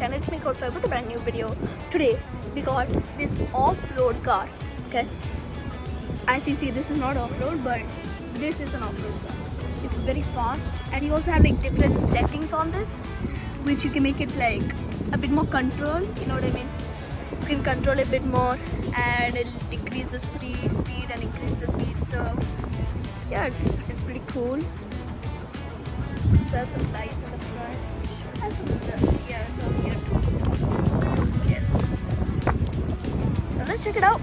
channel. It's me Code 5 with a brand new video. Today we got this off-road car. Okay, as you see, this is not off-road, but this is an off-road car. It's very fast, and you also have like different settings on this, which you can make it like a bit more control. You know what I mean? You can control a bit more, and it'll decrease the speed and increase the speed. So yeah, it's pretty cool. So there's some lights on the front. Has some yeah, it's over here too. Okay. So let's check it out.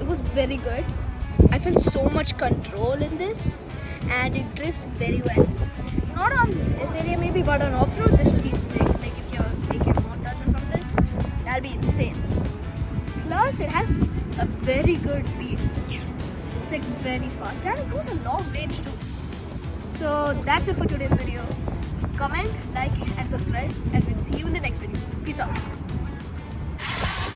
It was very good. I felt so much control in this, and it drifts very well. Not on this area maybe, but on off-road this will be sick. Like if you're making montage or something, that'll be insane. Plus it has a very good speed. It's like very fast, and it goes a long range too. So that's it for today's video. Comment, like and subscribe, and we'll see you in the next video. Peace out.